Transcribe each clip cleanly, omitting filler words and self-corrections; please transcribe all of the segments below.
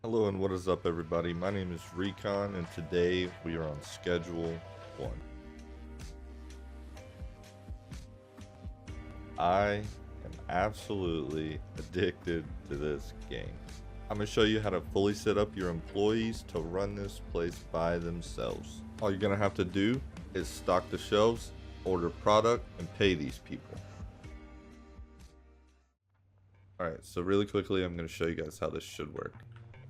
Hello and what is up everybody, my name is Recon and today we are on schedule 1. I am absolutely addicted to this game. I'm going to show you how to fully set up your employees to run this place by themselves. All you're going to have to do is stock the shelves, order product, and pay these people. Alright, so really quickly I'm going to show you guys how this should work.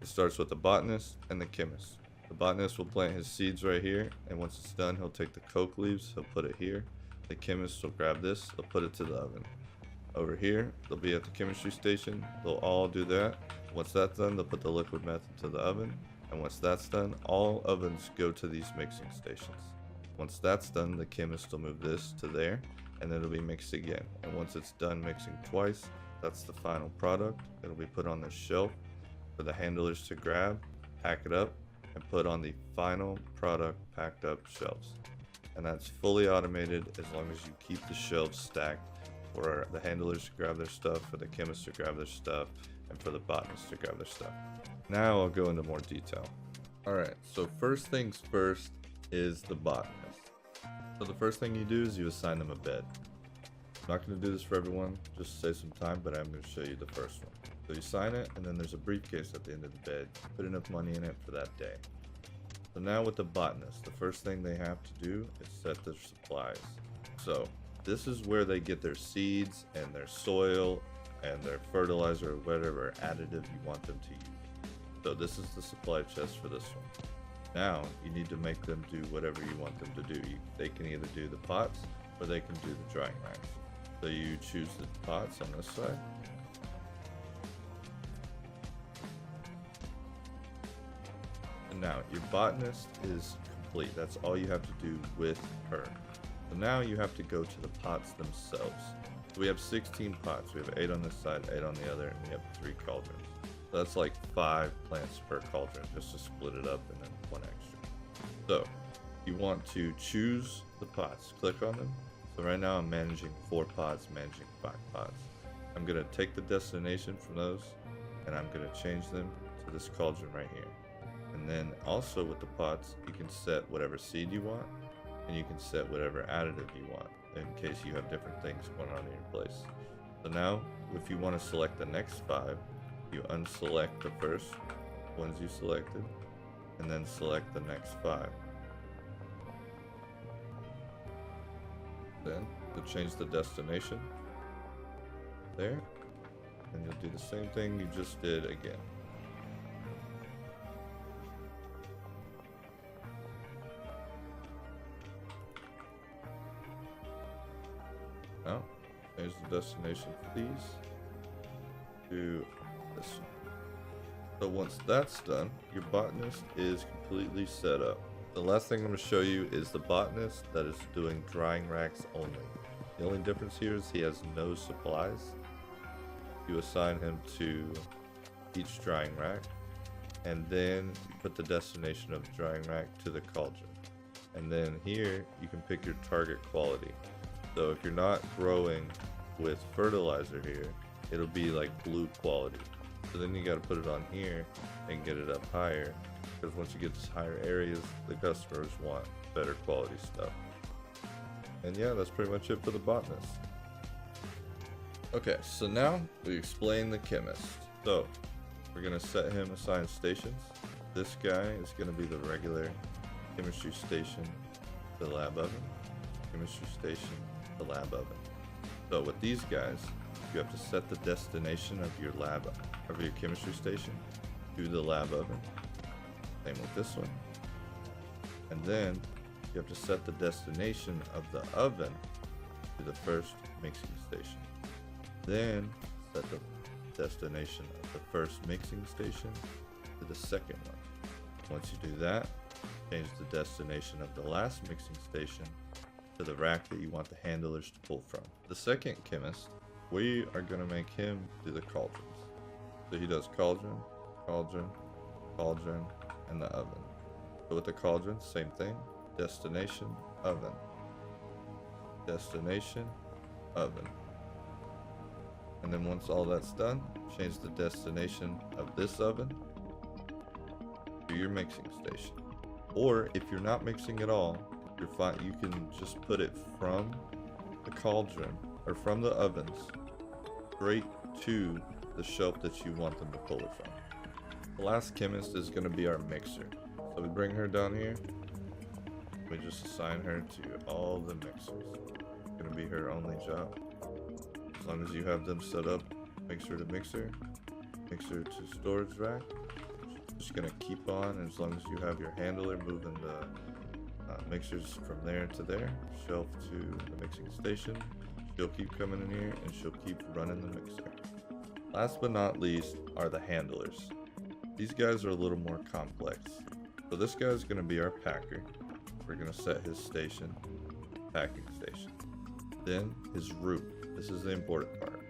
It starts with the botanist and the chemist. The botanist will plant his seeds right here, and once it's done, he'll take the coke leaves, he'll put it here. The chemist will grab this, they'll put it to the oven. Over here, they'll be at the chemistry station, they'll all do that. Once that's done, they'll put the liquid method to the oven, and once that's done, all ovens go to these mixing stations. Once that's done, the chemist will move this to there, and then it'll be mixed again. And once it's done mixing twice, that's the final product. It'll be put on the shelf for the handlers to grab, pack it up, and put on the final product packed up shelves. And that's fully automated as long as you keep the shelves stacked for the handlers to grab their stuff, for the chemists to grab their stuff, and for the botanists to grab their stuff. Now I'll go into more detail. Alright, so first things first is the botanist. So the first thing you do is you assign them a bed. I'm not going to do this for everyone, just to save some time, but I'm going to show you the first one. So you sign it, and then there's a briefcase at the end of the bed. Put enough money in it for that day. So now with the botanist, the first thing they have to do is set their supplies. So this is where they get their seeds and their soil and their fertilizer or whatever additive you want them to use. So this is the supply chest for this one. Now you need to make them do whatever you want them to do. They can either do the pots or they can do the drying racks. So you choose the pots on this side. And now your botanist is complete. That's all you have to do with her. So now you have to go to the pots themselves. So we have 16 pots. We have 8 on this side, 8 on the other, and we have 3 cauldrons. So that's like 5 plants per cauldron, just to split it up and then 1 extra. So you want to choose the pots. Click on them. So right now I'm managing 4 pots, managing 5 pots. I'm going to take the destination from those and I'm going to change them to this cauldron right here. And then also with the pots, you can set whatever seed you want and you can set whatever additive you want in case you have different things going on in your place. So now if you want to select the next 5, you unselect the first ones you selected and then select the next 5. Then to change the destination there, and you'll do the same thing you just did again. Now change the destination for these to this one. So once that's done, your botanist is completely set up. The last thing I'm going to show you is the botanist that is doing drying racks only. The only difference here is he has no supplies. You assign him to each drying rack, and then you put the destination of the drying rack to the cauldron. And then here you can pick your target quality. So if you're not growing with fertilizer here, it'll be like blue quality. So then you got to put it on here and get it up higher, because once you get to higher areas, the customers want better quality stuff. And yeah, that's pretty much it for the botanist. Okay, so now we explain the chemist. So we're going to set him assigned stations. This guy is going to be the regular chemistry station, the lab oven, chemistry station, the lab oven. So with these guys, you have to set the destination of your lab, of your chemistry station, to the lab oven. Same with this one. And then you have to set the destination of the oven to the first mixing station. Then set the destination of the first mixing station to the second one. Once you do that, change the destination of the last mixing station to the rack that you want the handlers to pull from. The second chemist, we are going to make him do the cauldrons. So he does cauldron, cauldron, cauldron, and the oven. So with the cauldron, same thing. Destination, oven. Destination, oven. And then once all that's done, change the destination of this oven your mixing station. Or if you're not mixing at all, you're fine. You can just put it from the cauldron or from the ovens straight to the shelf that you want them to pull it from. The last chemist is going to be our mixer. So we bring her down here. We just assign her to all the mixers. It's going to be her only job. As long as you have them set up, mixer to mixer, mixer to storage rack. Just going to keep on as long as you have your handler moving the mixers from there to there, shelf to the mixing station. She'll keep coming in here and she'll keep running the mixer. Last but not least are the handlers. These guys are a little more complex. So this guy is going to be our packer. We're going to set his station, packing station. Then his route. This is the important part.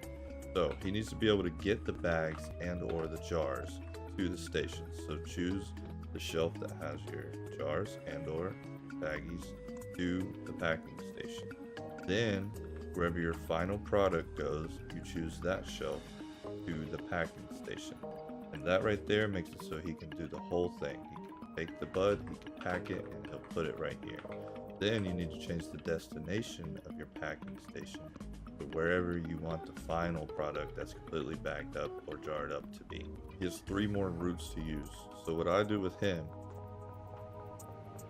So he needs to be able to get the bags and or the jars to the station. So choose the shelf that has your jars and or baggies to the packing station. Then wherever your final product goes, you choose that shelf to the packing station. And that right there makes it so he can do the whole thing. He can take the bud, he can pack it, and he'll put it right here. Then you need to change the destination of your packing station to wherever you want the final product that's completely bagged up or jarred up to be. He has 3 more routes to use. So what I do with him,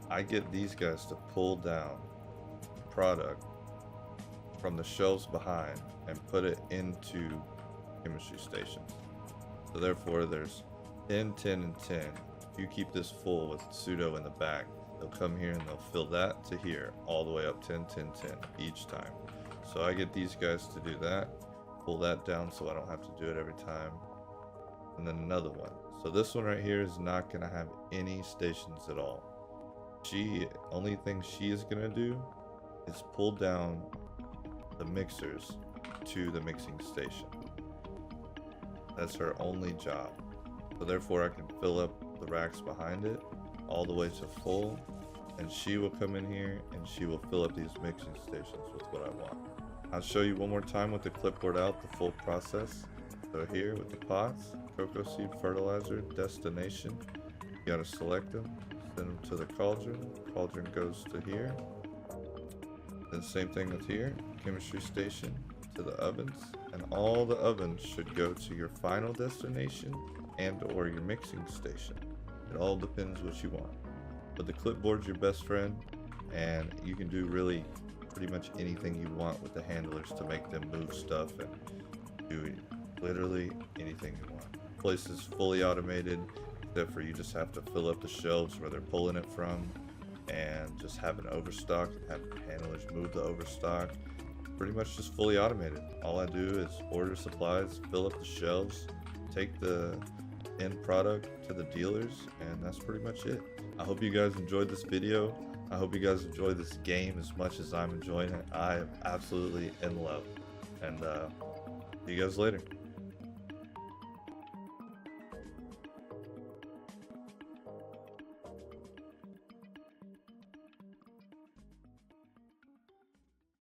I get these guys to pull down product from the shelves behind and put it into chemistry stations. So therefore there's 10, 10, and 10. If you keep this full with pseudo in the back, they'll come here and they'll fill that to here all the way up 10, 10, 10 each time. So I get these guys to do that, pull that down so I don't have to do it every time. And then another one. So this one right here is not going to have any stations at all. Only thing she is going to do is pull down the mixers to the mixing station. That's her only job. So therefore I can fill up the racks behind it all the way to full, and she will come in here and she will fill up these mixing stations with what I want. I'll show you one more time with the clipboard out the full process. So here with the pots, cocoa seed fertilizer, destination, you gotta select them, send them to the cauldron. Cauldron goes to here. Then same thing with here, chemistry station to the ovens, and all the ovens should go to your final destination and or your mixing station. It all depends what you want. But the clipboard's your best friend, and you can do really pretty much anything you want with the handlers to make them move stuff and do literally anything you want. The place is fully automated, except for you just have to fill up the shelves where they're pulling it from and just have an overstock and have handlers move the overstock. Pretty much just fully automated. All I do is order supplies, fill up the shelves, take the end product to the dealers, and that's pretty much it. I hope you guys enjoyed this video. I hope you guys enjoyed this game as much as I'm enjoying it. I am absolutely in love. And see you guys later.